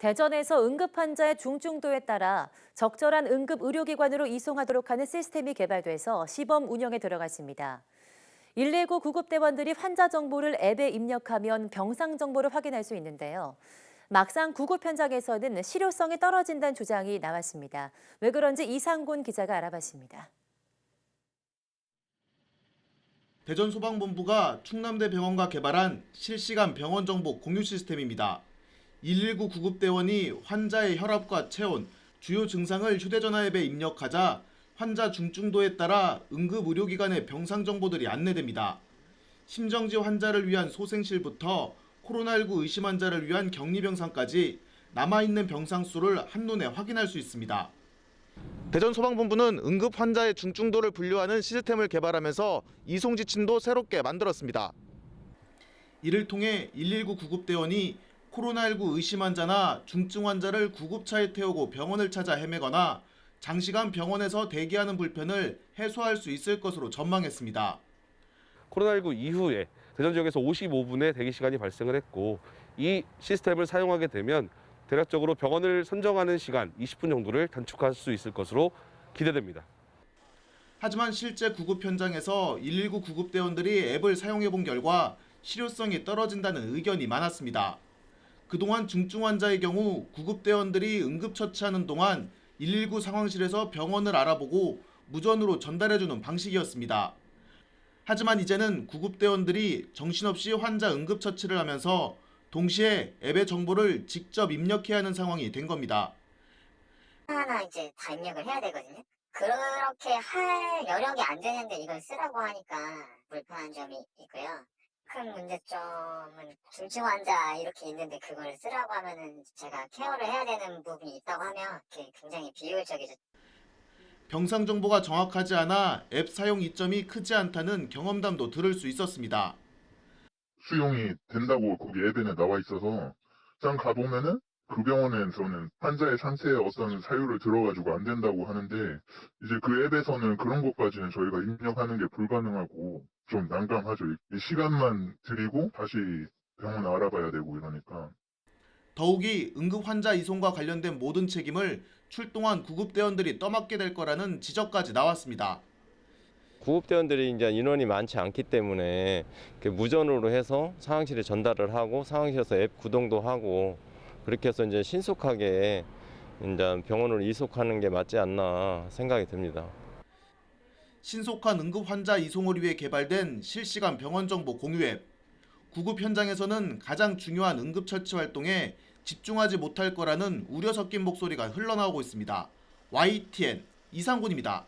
대전에서 응급 환자의 중증도에 따라 적절한 응급 의료기관으로 이송하도록 하는 시스템이 개발돼서 시범 운영에 들어갔습니다. 119 구급대원들이 환자 정보를 앱에 입력하면 병상 정보를 확인할 수 있는데요. 막상 구급 현장에서는 실효성이 떨어진다는 주장이 나왔습니다. 왜 그런지 이상곤 기자가 알아봤습니다. 대전소방본부가 충남대병원과 개발한 실시간 병원 정보 공유 시스템입니다. 119 구급대원이 환자의 혈압과 체온, 주요 증상을 휴대전화 앱에 입력하자 환자 중증도에 따라 응급의료기관의 병상 정보들이 안내됩니다. 심정지 환자를 위한 소생실부터 코로나19 의심 환자를 위한 격리병상까지 남아있는 병상 수를 한눈에 확인할 수 있습니다. 대전소방본부는 응급 환자의 중증도를 분류하는 시스템을 개발하면서 이송 지침도 새롭게 만들었습니다. 이를 통해 119 구급대원이 코로나19 의심 환자나 중증 환자를 구급차에 태우고 병원을 찾아 헤매거나 장시간 병원에서 대기하는 불편을 해소할 수 있을 것으로 전망했습니다. 코로나19 이후에 대전 지역에서 55분의 대기 시간이 발생을 했고, 이 시스템을 사용하게 되면 대략적으로 병원을 선정하는 시간 20분 정도를 단축할 수 있을 것으로 기대됩니다. 하지만 실제 구급 현장에서 119 구급대원들이 앱을 사용해 본 결과 실효성이 떨어진다는 의견이 많았습니다. 그동안 중증 환자의 경우 구급대원들이 응급처치하는 동안 119 상황실에서 병원을 알아보고 무전으로 전달해주는 방식이었습니다. 하지만 이제는 구급대원들이 정신없이 환자 응급처치를 하면서 동시에 앱의 정보를 직접 입력해야 하는 상황이 된 겁니다. 하나 이제 다 입력을 해야 되거든요. 그렇게 할 여력이 안 되는데 이걸 쓰라고 하니까 불편한 점이 있고요. 큰 문제점은 중증 환자 이렇게 있는데 그걸 쓰라고 하면은 제가 케어를 해야 되는 부분이 있다고 하면 그게 굉장히 비효율적이죠. 병상 정보가 정확하지 않아 앱 사용 이점이 크지 않다는 경험담도 들을 수 있었습니다. 수용이 된다고 거기 앱에는 나와 있어서 짠 가보면은 그 병원에서는 환자의 상태에 어떤 사유를 들어가지고 안 된다고 하는데 이제 그 앱에서는 그런 것까지는 저희가 입력하는 게 불가능하고 좀 난감하죠. 이 시간만 들이고 다시 병원 알아봐야 되고 이러니까. 더욱이 응급 환자 이송과 관련된 모든 책임을 출동한 구급대원들이 떠맡게 될 거라는 지적까지 나왔습니다. 구급대원들이 이제 인원이 많지 않기 때문에 무전으로 해서 상황실에 전달을 하고 상황실에서 앱 구동도 하고 그렇게 해서 이제 신속하게 이제 병원으로 이송하는 게 맞지 않나 생각이 듭니다. 신속한 응급 환자 이송을 위해 개발된 실시간 병원 정보 공유 앱. 구급 현장에서는 가장 중요한 응급처치 활동에 집중하지 못할 거라는 우려 섞인 목소리가 흘러나오고 있습니다. YTN 이상곤입니다.